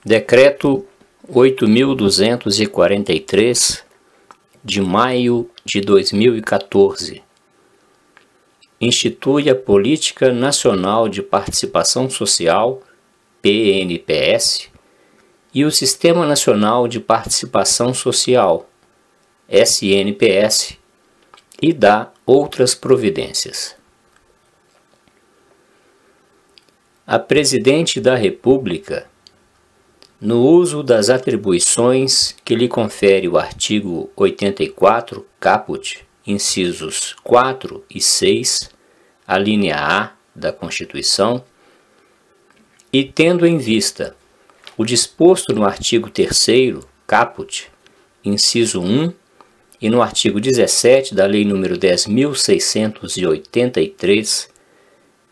Decreto 8.243, de maio de 2014, institui a Política Nacional de Participação Social, PNPS, e o Sistema Nacional de Participação Social, SNPS, e dá outras providências. A Presidente da República, no uso das atribuições que lhe confere o artigo 84, caput, incisos 4 e 6, a linha A da Constituição, e tendo em vista o disposto no artigo 3º, caput, inciso 1, e no artigo 17 da Lei nº 10.683,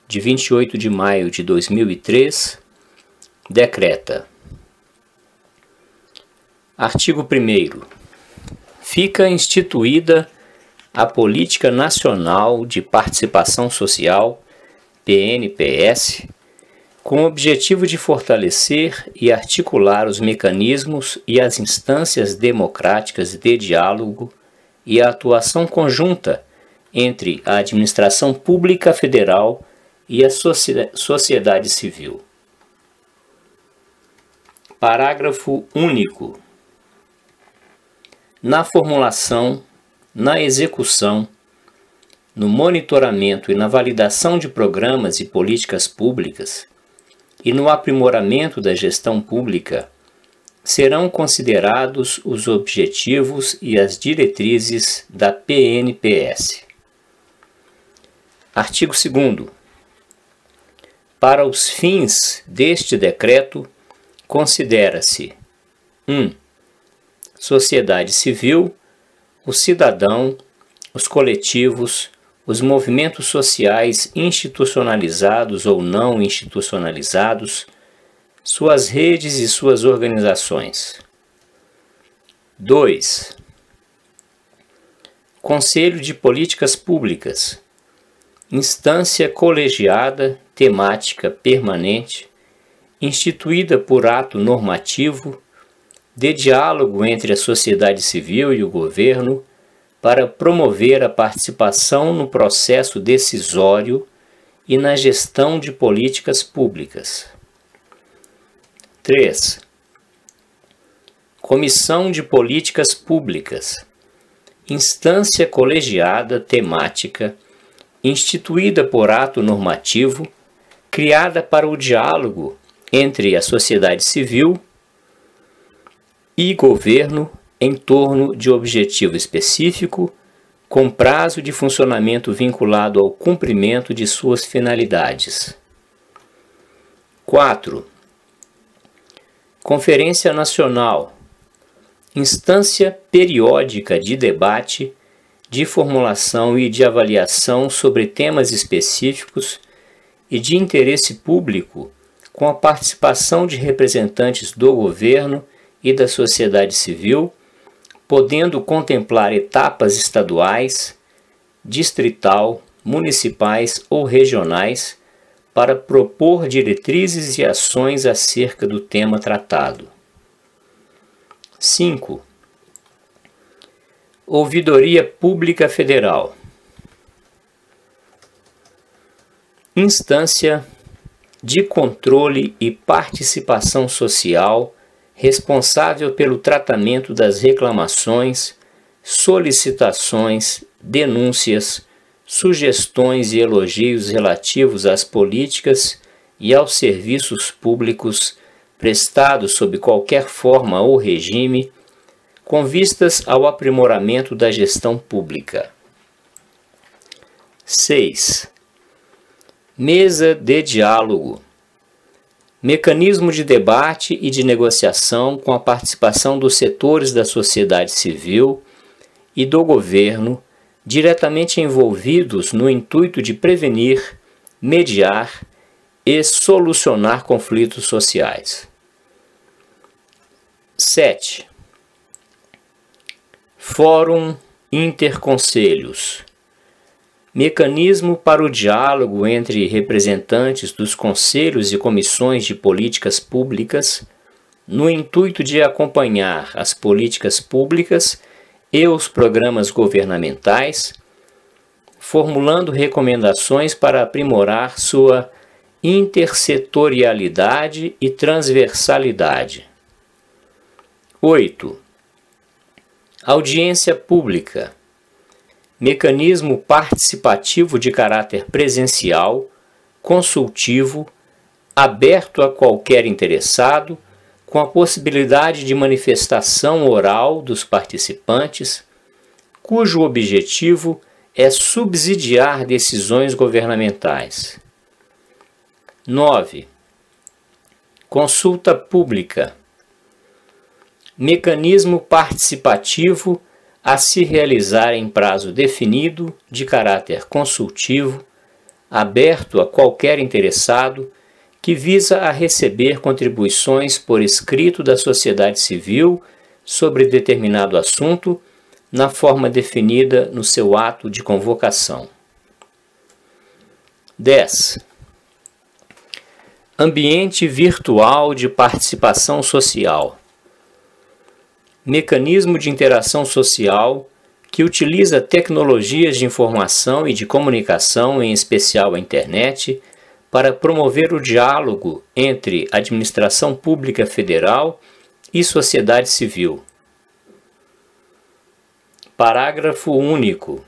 de 28 de maio de 2003, decreta: Artigo 1º. Fica instituída a Política Nacional de Participação Social, PNPS, com o objetivo de fortalecer e articular os mecanismos e as instâncias democráticas de diálogo e a atuação conjunta entre a administração pública federal e a sociedade civil. Parágrafo único. Na formulação, na execução, no monitoramento e na validação de programas e políticas públicas e no aprimoramento da gestão pública, serão considerados os objetivos e as diretrizes da PNPS. Artigo 2º. Para os fins deste decreto, considera-se: 1. Sociedade civil, o cidadão, os coletivos, os movimentos sociais institucionalizados ou não institucionalizados, suas redes e suas organizações. 2. Conselho de Políticas Públicas, instância colegiada, temática permanente, instituída por ato normativo, de diálogo entre a sociedade civil e o governo para promover a participação no processo decisório e na gestão de políticas públicas. 3. Comissão de Políticas Públicas, instância colegiada temática, instituída por ato normativo, criada para o diálogo entre a sociedade civil e governo em torno de objetivo específico, com prazo de funcionamento vinculado ao cumprimento de suas finalidades. 4. Conferência Nacional, instância periódica de debate, de formulação e de avaliação sobre temas específicos e de interesse público, com a participação de representantes do governo e da sociedade civil, podendo contemplar etapas estaduais, distrital, municipais ou regionais, para propor diretrizes e ações acerca do tema tratado. 5. Ouvidoria Pública Federal, instância de controle e participação social responsável pelo tratamento das reclamações, solicitações, denúncias, sugestões e elogios relativos às políticas e aos serviços públicos prestados sob qualquer forma ou regime, com vistas ao aprimoramento da gestão pública. 6. Mesa de diálogo, mecanismo de debate e de negociação com a participação dos setores da sociedade civil e do governo diretamente envolvidos no intuito de prevenir, mediar e solucionar conflitos sociais. 7. Fórum Interconselhos, mecanismo para o diálogo entre representantes dos conselhos e comissões de políticas públicas no intuito de acompanhar as políticas públicas e os programas governamentais, formulando recomendações para aprimorar sua intersetorialidade e transversalidade. 8. Audiência pública. Mecanismo participativo de caráter presencial, consultivo, aberto a qualquer interessado, com a possibilidade de manifestação oral dos participantes, cujo objetivo é subsidiar decisões governamentais. 9. Consulta pública. Mecanismo participativo a se realizar em prazo definido, de caráter consultivo, aberto a qualquer interessado, que visa a receber contribuições por escrito da sociedade civil sobre determinado assunto, na forma definida no seu ato de convocação. 10. Ambiente virtual de participação social. Mecanismo de interação social que utiliza tecnologias de informação e de comunicação, em especial a internet, para promover o diálogo entre administração pública federal e sociedade civil. Parágrafo único.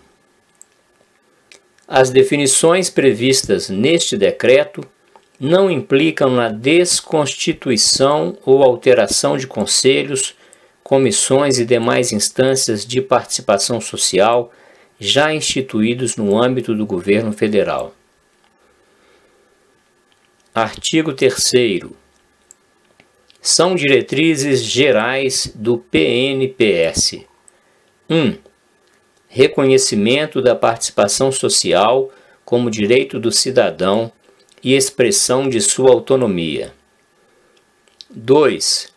As definições previstas neste decreto não implicam na desconstituição ou alteração de conselhos, comissões e demais instâncias de participação social já instituídos no âmbito do governo federal. Artigo 3º. São diretrizes gerais do PNPS. 1. Reconhecimento da participação social como direito do cidadão e expressão de sua autonomia. 2.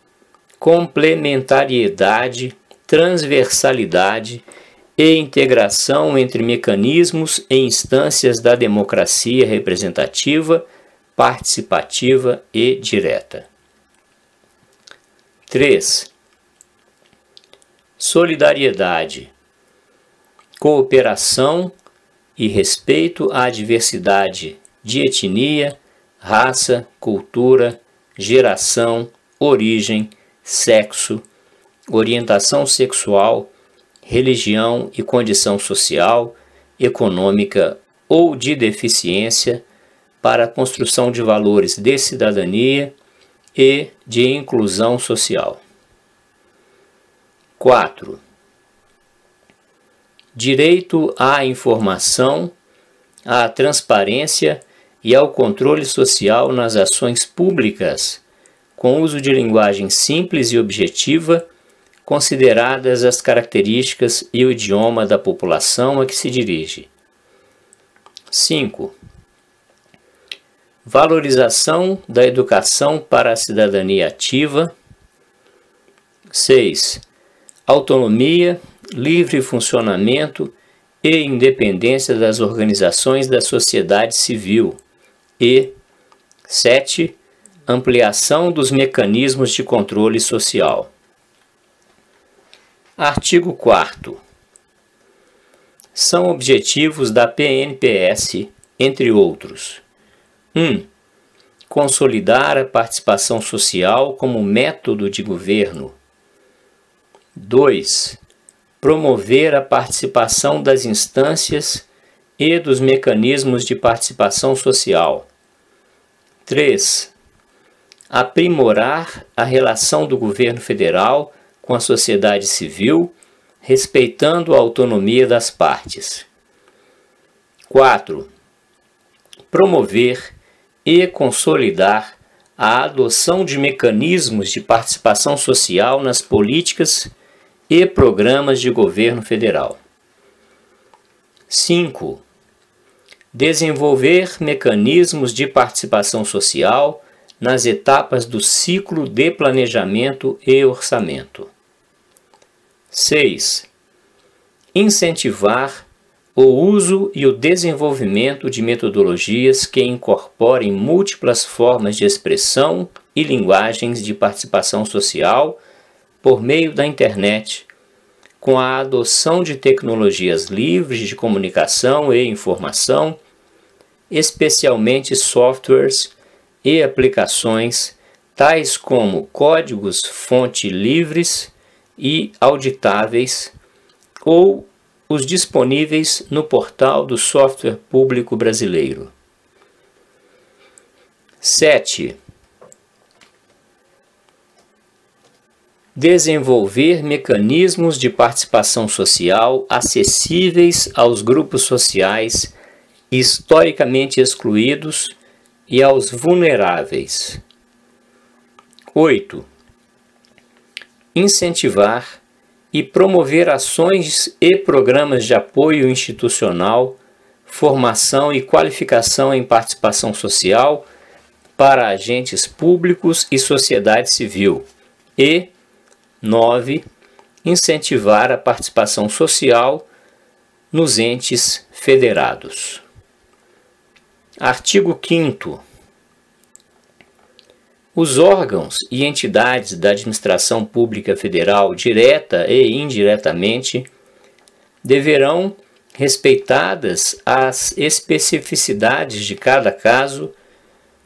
Complementariedade, transversalidade e integração entre mecanismos e instâncias da democracia representativa, participativa e direta. 3. Solidariedade, cooperação e respeito à diversidade de etnia, raça, cultura, geração, origem, sexo, orientação sexual, religião e condição social, econômica ou de deficiência, para a construção de valores de cidadania e de inclusão social. 4. Direito à informação, à transparência e ao controle social nas ações públicas, com uso de linguagem simples e objetiva, consideradas as características e o idioma da população a que se dirige. 5. Valorização da educação para a cidadania ativa. 6. Autonomia, livre funcionamento e independência das organizações da sociedade civil. E 7. Ampliação dos mecanismos de controle social. Artigo 4º. São objetivos da PNPS, entre outros: 1. Consolidar a participação social como método de governo. 2. Promover a participação das instâncias e dos mecanismos de participação social. 3. Aprimorar a relação do governo federal com a sociedade civil, respeitando a autonomia das partes. 4. Promover e consolidar a adoção de mecanismos de participação social nas políticas e programas de governo federal. 5. Desenvolver mecanismos de participação social nas etapas do ciclo de planejamento e orçamento. 6. Incentivar o uso e o desenvolvimento de metodologias que incorporem múltiplas formas de expressão e linguagens de participação social por meio da internet, com a adoção de tecnologias livres de comunicação e informação, especialmente softwares e aplicações tais como códigos-fonte livres e auditáveis ou os disponíveis no portal do software público brasileiro. 7. Desenvolver mecanismos de participação social acessíveis aos grupos sociais historicamente excluídos e aos vulneráveis. 8. Incentivar e promover ações e programas de apoio institucional, formação e qualificação em participação social para agentes públicos e sociedade civil. E 9. Incentivar a participação social nos entes federados. Artigo 5º. Os órgãos e entidades da administração pública federal, direta e indiretamente, deverão, respeitadas as especificidades de cada caso,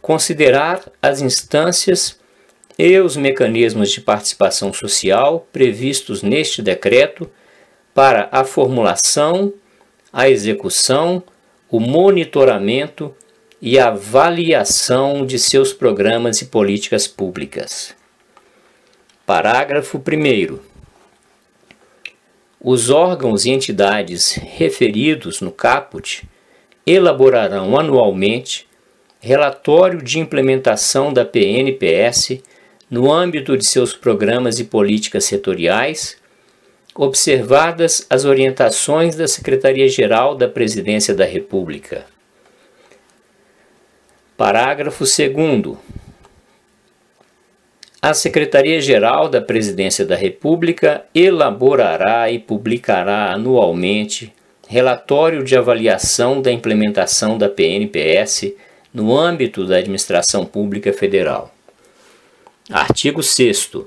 considerar as instâncias e os mecanismos de participação social previstos neste decreto para a formulação, a execução, o monitoramento e a avaliação de seus programas e políticas públicas. Parágrafo 1º. Os órgãos e entidades referidos no caput elaborarão anualmente relatório de implementação da PNPS no âmbito de seus programas e políticas setoriais, observadas as orientações da Secretaria-Geral da Presidência da República. Parágrafo 2º. A Secretaria-Geral da Presidência da República elaborará e publicará anualmente relatório de avaliação da implementação da PNPS no âmbito da Administração Pública Federal. Artigo 6º.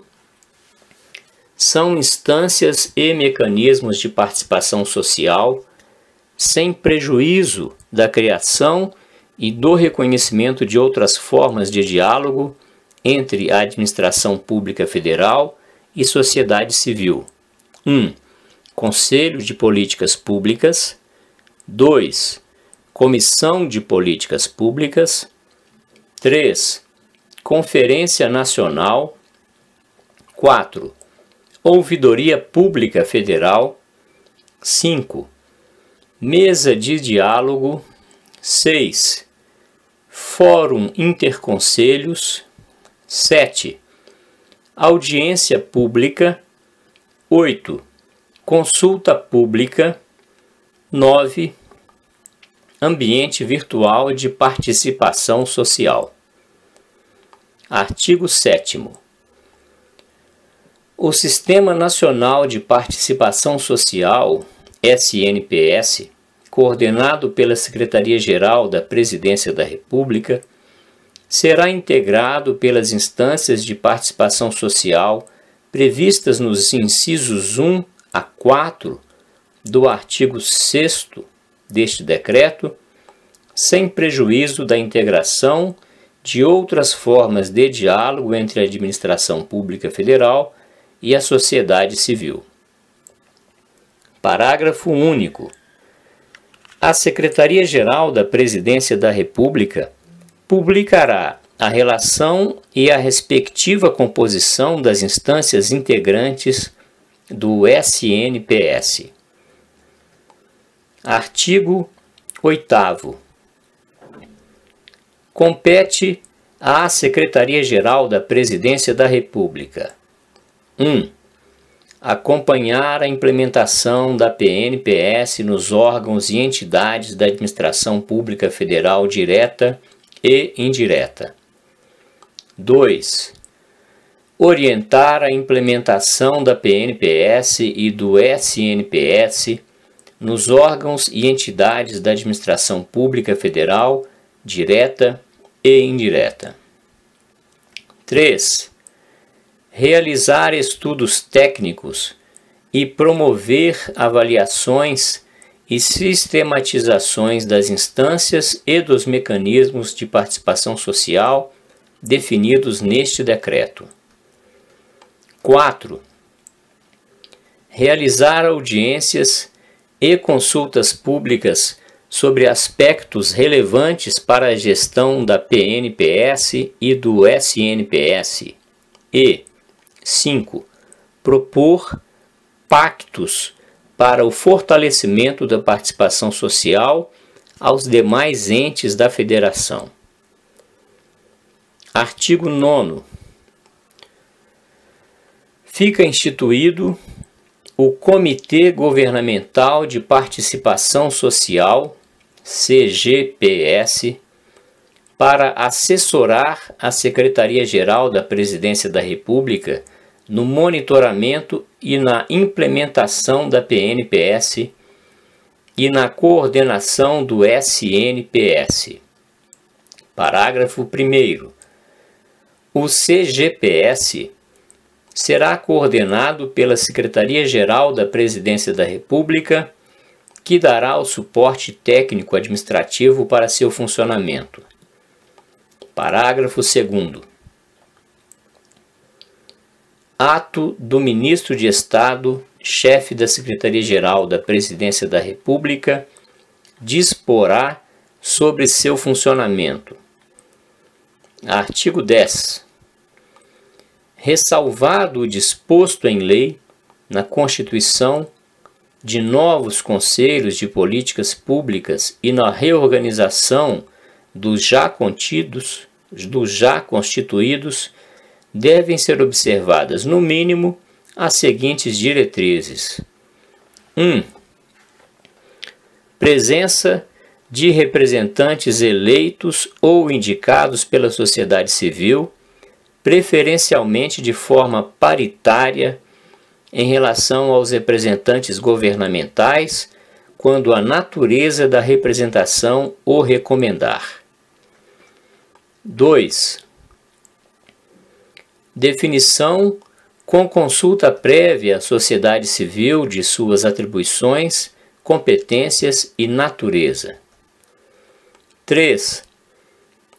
São instâncias e mecanismos de participação social, sem prejuízo da criação e do reconhecimento de outras formas de diálogo entre a Administração Pública Federal e sociedade civil. 1. Conselho de Políticas Públicas. 2. Comissão de Políticas Públicas. 3. Conferência Nacional. 4. Ouvidoria Pública Federal. 5. Mesa de Diálogo. 6. Fórum Interconselhos. 7. Audiência Pública. 8. Consulta Pública. 9. Ambiente Virtual de Participação Social. Artigo 7º. O Sistema Nacional de Participação Social, SNPS, coordenado pela Secretaria-Geral da Presidência da República, será integrado pelas instâncias de participação social previstas nos incisos 1 a 4 do artigo 6º deste decreto, sem prejuízo da integração de outras formas de diálogo entre a administração pública federal e a sociedade civil. Parágrafo único. A Secretaria-Geral da Presidência da República publicará a relação e a respectiva composição das instâncias integrantes do SNPS. Artigo 8º. Compete à Secretaria-Geral da Presidência da República: 1. Acompanhar a implementação da PNPS nos órgãos e entidades da Administração Pública Federal direta e indireta. 2. Orientar a implementação da PNPS e do SNPS nos órgãos e entidades da administração pública federal, direta e indireta. 3. Realizar estudos técnicos e promover avaliações e sistematizações das instâncias e dos mecanismos de participação social definidos neste decreto. 4. Realizar audiências e consultas públicas sobre aspectos relevantes para a gestão da PNPS e do SNPS. E 5. Propor pactos para o fortalecimento da participação social aos demais entes da Federação. Artigo 9º. Fica instituído o Comitê Governamental de Participação Social, CGPS, para assessorar a Secretaria-Geral da Presidência da República no monitoramento e na implementação da PNPS e na coordenação do SNPS. Parágrafo 1º. O CGPS será coordenado pela Secretaria-Geral da Presidência da República, que dará o suporte técnico-administrativo para seu funcionamento. Parágrafo 2º. Ato do Ministro de Estado, chefe da Secretaria-Geral da Presidência da República, disporá sobre seu funcionamento. Artigo 10. Ressalvado o disposto em lei, na Constituição, de novos conselhos de políticas públicas e na reorganização dos já constituídos, devem ser observadas, no mínimo, as seguintes diretrizes. 1. Presença de representantes eleitos ou indicados pela sociedade civil, preferencialmente de forma paritária, em relação aos representantes governamentais, quando a natureza da representação o recomendar. 2. Definição com consulta prévia à sociedade civil de suas atribuições, competências e natureza. 3.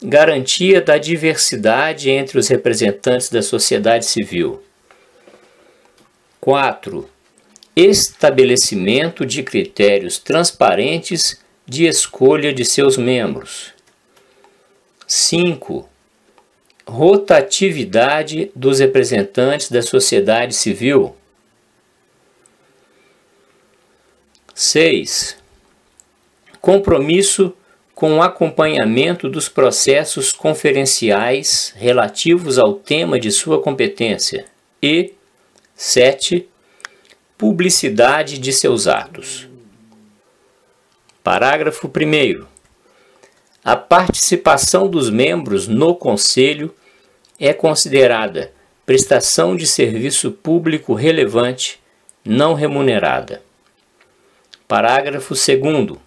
Garantia da diversidade entre os representantes da sociedade civil. 4. Estabelecimento de critérios transparentes de escolha de seus membros. 5. Rotatividade dos representantes da sociedade civil. 6. Compromisso com o acompanhamento dos processos conferenciais relativos ao tema de sua competência. E 7. Publicidade de seus atos. Parágrafo 1º. A participação dos membros no Conselho é considerada prestação de serviço público relevante, não remunerada. Parágrafo 2º.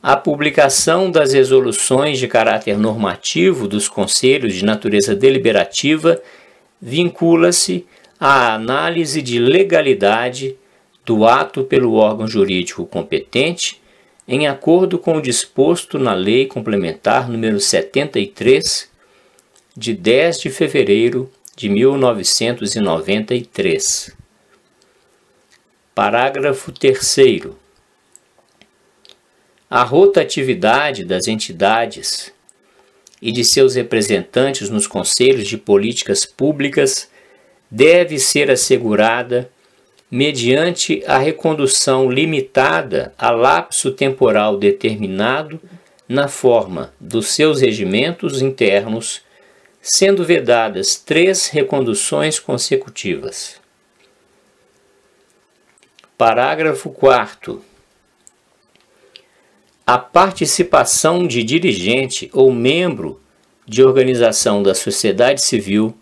A publicação das resoluções de caráter normativo dos conselhos de natureza deliberativa vincula-se à análise de legalidade do ato pelo órgão jurídico competente, em acordo com o disposto na Lei Complementar nº 73, de 10 de fevereiro de 1993. Parágrafo 3º. A rotatividade das entidades e de seus representantes nos conselhos de políticas públicas deve ser assegurada mediante a recondução limitada a lapso temporal determinado na forma dos seus regimentos internos, sendo vedadas 3 reconduções consecutivas. Parágrafo 4º. A participação de dirigente ou membro de organização da sociedade civil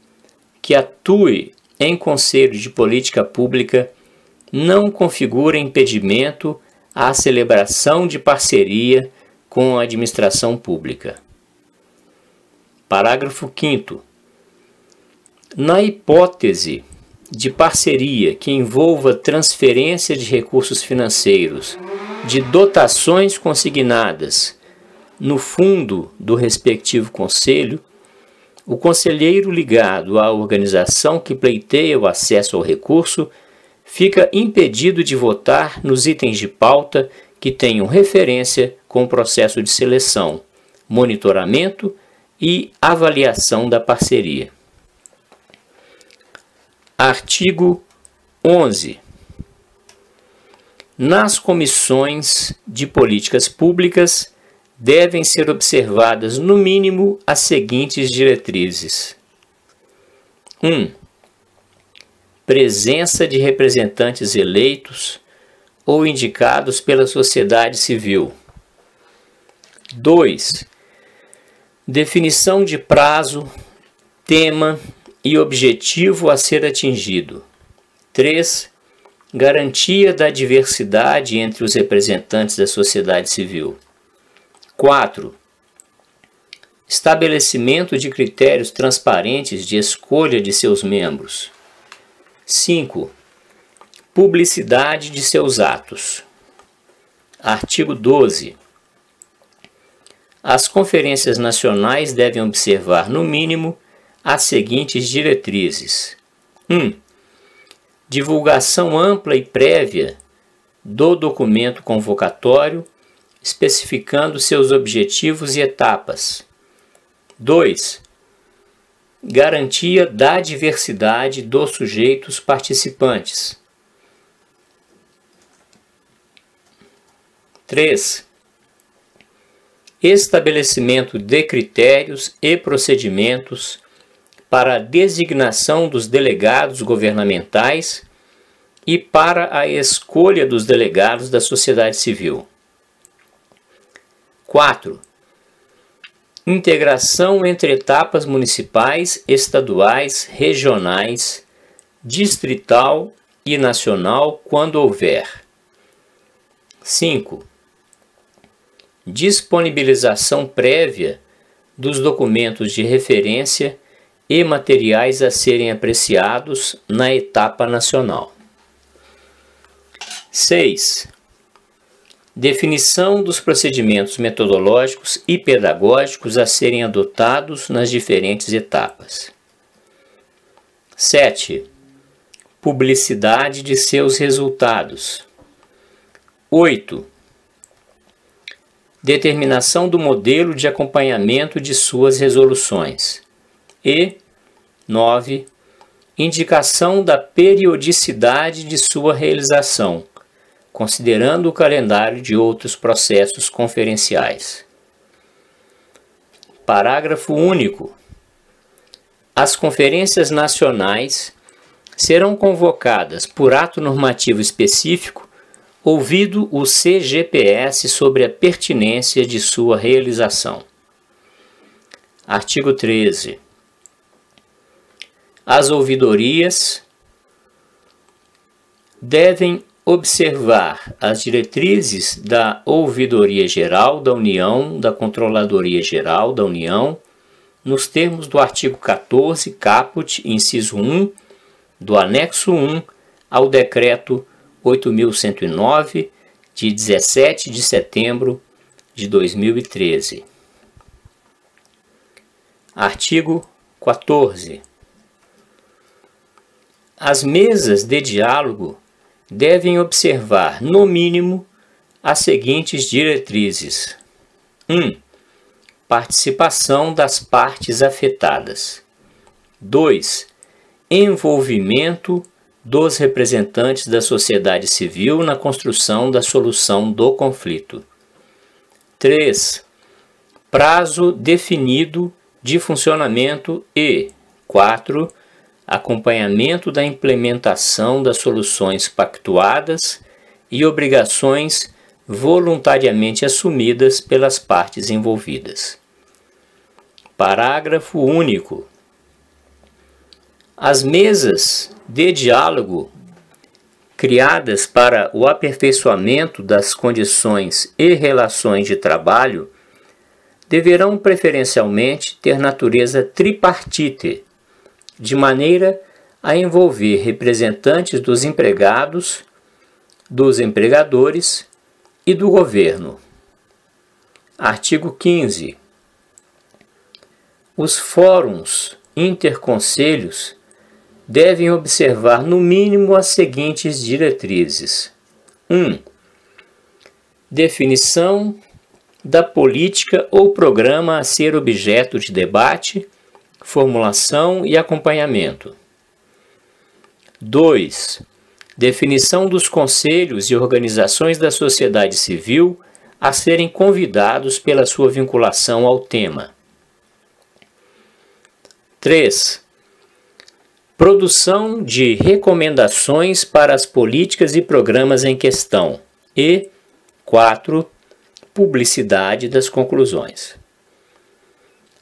que atue em conselho de política pública não configura impedimento à celebração de parceria com a administração pública. Parágrafo 5º. Na hipótese de parceria que envolva transferência de recursos financeiros de dotações consignadas no fundo do respectivo conselho, o conselheiro ligado à organização que pleiteia o acesso ao recurso fica impedido de votar nos itens de pauta que tenham referência com o processo de seleção, monitoramento e avaliação da parceria. Artigo 11. Nas comissões de políticas públicas devem ser observadas, no mínimo, as seguintes diretrizes. 1. Presença de representantes eleitos ou indicados pela sociedade civil. 2. Definição de prazo, tema e objetivo a ser atingido. 3. Garantia da diversidade entre os representantes da sociedade civil. 4. Estabelecimento de critérios transparentes de escolha de seus membros. 5. Publicidade de seus atos. Artigo 12. As conferências nacionais devem observar, no mínimo, as seguintes diretrizes. 1. Divulgação ampla e prévia do documento convocatório, especificando seus objetivos e etapas. 2. Garantia da diversidade dos sujeitos participantes. 3. Estabelecimento de critérios e procedimentos para a designação dos delegados governamentais e para a escolha dos delegados da sociedade civil. 4. Integração entre etapas municipais, estaduais, regionais, distrital e nacional, quando houver. 5. Disponibilização prévia dos documentos de referência e materiais a serem apreciados na etapa nacional. 6. Definição dos procedimentos metodológicos e pedagógicos a serem adotados nas diferentes etapas. 7. Publicidade de seus resultados. 8. Determinação do modelo de acompanhamento de suas resoluções. E 9. Indicação da periodicidade de sua realização, considerando o calendário de outros processos conferenciais. Parágrafo único. As conferências nacionais serão convocadas por ato normativo específico, ouvido o CGPS sobre a pertinência de sua realização. Artigo 13. As ouvidorias devem observar as diretrizes da Ouvidoria Geral da União, da Controladoria Geral da União, nos termos do artigo 14, caput, inciso 1, do anexo 1 ao Decreto 8.109, de 17 de setembro de 2013. Artigo 14. As mesas de diálogo devem observar, no mínimo, as seguintes diretrizes. 1. Participação das partes afetadas. 2. Envolvimento dos representantes da sociedade civil na construção da solução do conflito. 3. Prazo definido de funcionamento e 4. Acompanhamento da implementação das soluções pactuadas e obrigações voluntariamente assumidas pelas partes envolvidas. Parágrafo único. As mesas de diálogo criadas para o aperfeiçoamento das condições e relações de trabalho, deverão preferencialmente ter natureza tripartite, de maneira a envolver representantes dos empregados, dos empregadores e do governo. Artigo 15. Os fóruns interconselhos devem observar no mínimo as seguintes diretrizes. 1. Definição da política ou programa a ser objeto de debate, formulação e acompanhamento. 2. Definição dos conselhos e organizações da sociedade civil a serem convidados pela sua vinculação ao tema. 3. Produção de recomendações para as políticas e programas em questão. E 4. Publicidade das conclusões.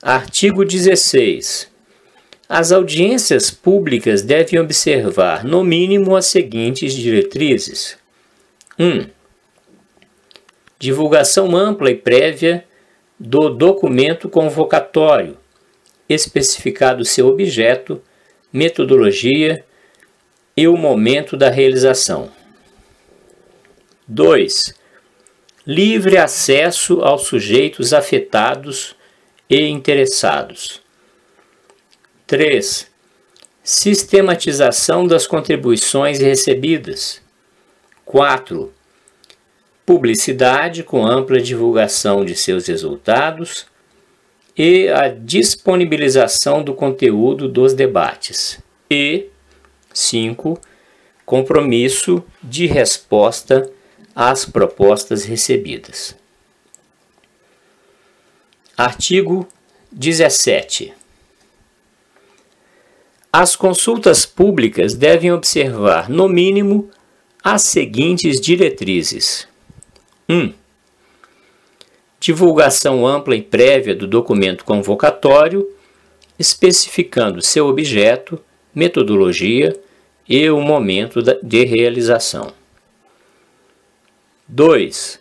Artigo 16. As audiências públicas devem observar, no mínimo, as seguintes diretrizes. 1. Divulgação ampla e prévia do documento convocatório, especificado seu objeto, metodologia e o momento da realização. 2. Livre acesso aos sujeitos afetados e interessados. 3. Sistematização das contribuições recebidas. 4. Publicidade com ampla divulgação de seus resultados e a disponibilização do conteúdo dos debates. E 5. Compromisso de resposta às propostas recebidas. Artigo 17. As consultas públicas devem observar, no mínimo, as seguintes diretrizes. 1. Divulgação ampla e prévia do documento convocatório, especificando seu objeto, metodologia e o momento de realização. 2.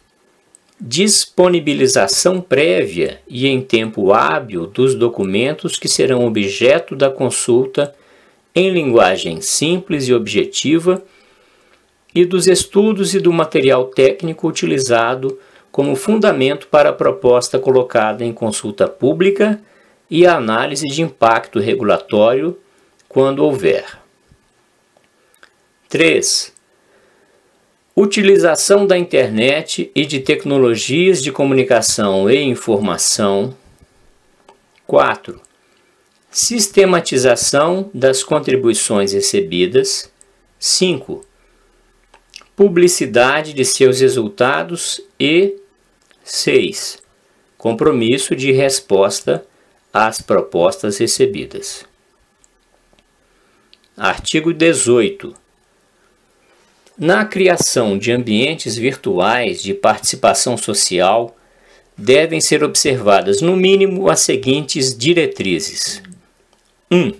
Disponibilização prévia e em tempo hábil dos documentos que serão objeto da consulta em linguagem simples e objetiva e dos estudos e do material técnico utilizado como fundamento para a proposta colocada em consulta pública e a análise de impacto regulatório, quando houver. 3. Utilização da internet e de tecnologias de comunicação e informação. 4. Sistematização das contribuições recebidas. 5. Publicidade de seus resultados. E 6. Compromisso de resposta às propostas recebidas. Artigo 18. Na criação de ambientes virtuais de participação social, devem ser observadas, no mínimo, as seguintes diretrizes. 1.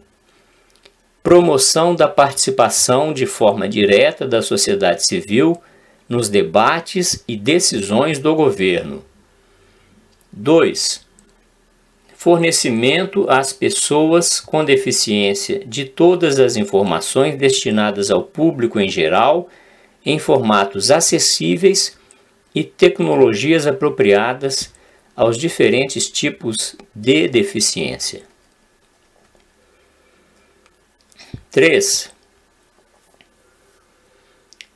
Promoção da participação de forma direta da sociedade civil nos debates e decisões do governo. 2. Fornecimento às pessoas com deficiência de todas as informações destinadas ao público em geral, em formatos acessíveis e tecnologias apropriadas aos diferentes tipos de deficiência. 3.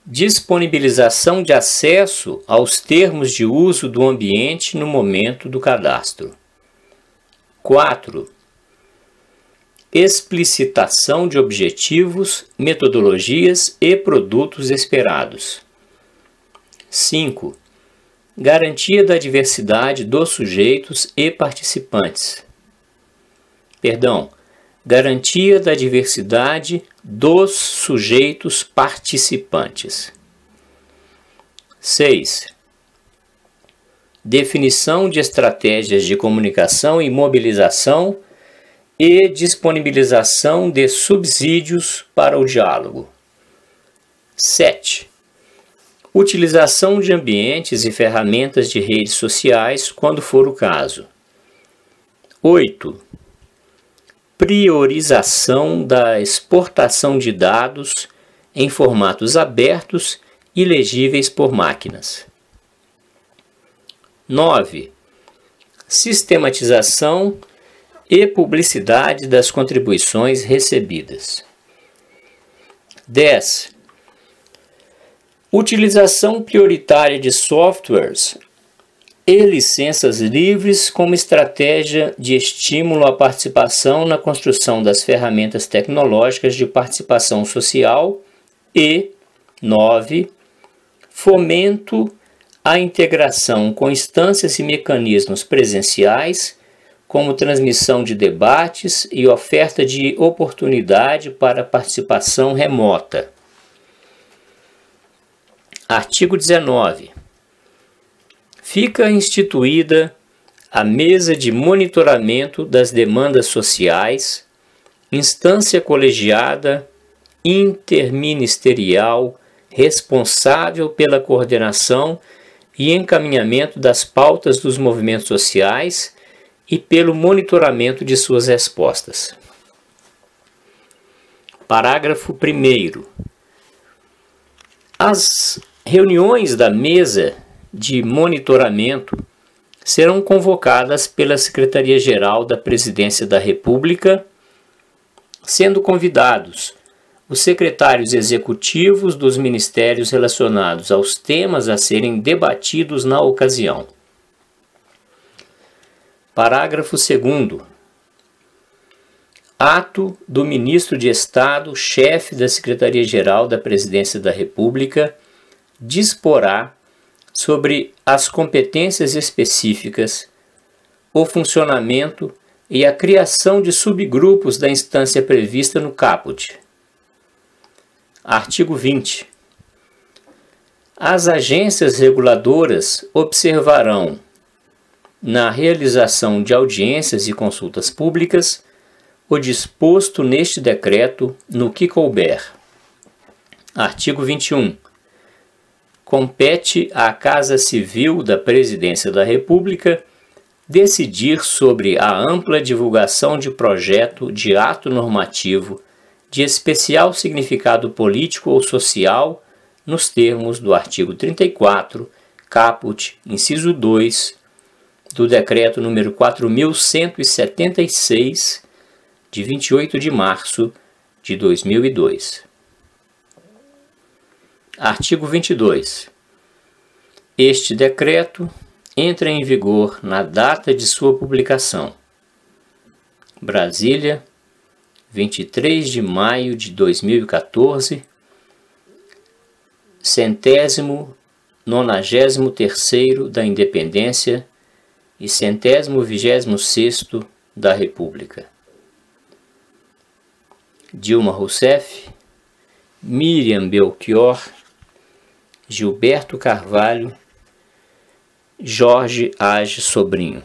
Disponibilização de acesso aos termos de uso do ambiente no momento do cadastro. 4. Explicitação de objetivos, metodologias e produtos esperados. 5. Garantia da diversidade dos sujeitos e participantes. Garantia da diversidade dos sujeitos participantes. 6. Definição de estratégias de comunicação e mobilização e disponibilização de subsídios para o diálogo. 7. Utilização de ambientes e ferramentas de redes sociais, quando for o caso. 8. Priorização da exportação de dados em formatos abertos e legíveis por máquinas. 9. Sistematização e publicidade das contribuições recebidas. 10. Utilização prioritária de softwares e licenças livres como estratégia de estímulo à participação na construção das ferramentas tecnológicas de participação social. E 9. Fomento à integração com instâncias e mecanismos presenciais, como transmissão de debates e oferta de oportunidade para participação remota. Artigo 19. Fica instituída a Mesa de Monitoramento das Demandas Sociais, instância colegiada interministerial responsável pela coordenação e encaminhamento das pautas dos movimentos sociais e pelo monitoramento de suas respostas. Parágrafo 1º. As reuniões da mesa de monitoramento serão convocadas pela Secretaria-Geral da Presidência da República, sendo convidados os secretários executivos dos ministérios relacionados aos temas a serem debatidos na ocasião. Parágrafo 2º. Ato do Ministro de Estado, chefe da Secretaria-Geral da Presidência da República, disporá sobre as competências específicas, o funcionamento e a criação de subgrupos da instância prevista no caput. Artigo 20. As agências reguladoras observarão, na realização de audiências e consultas públicas, o disposto neste decreto no que couber. Artigo 21. Compete à Casa Civil da Presidência da República decidir sobre a ampla divulgação de projeto de ato normativo de especial significado político ou social, nos termos do artigo 34, caput, inciso 2, do Decreto nº 4.176, de 28 de março de 2002. Artigo 22. Este decreto entra em vigor na data de sua publicação. Brasília, 23 de maio de 2014, 193º da Independência e 126º da República. Dilma Rousseff, Miriam Belchior, Gilberto Carvalho, Jorge Age Sobrinho.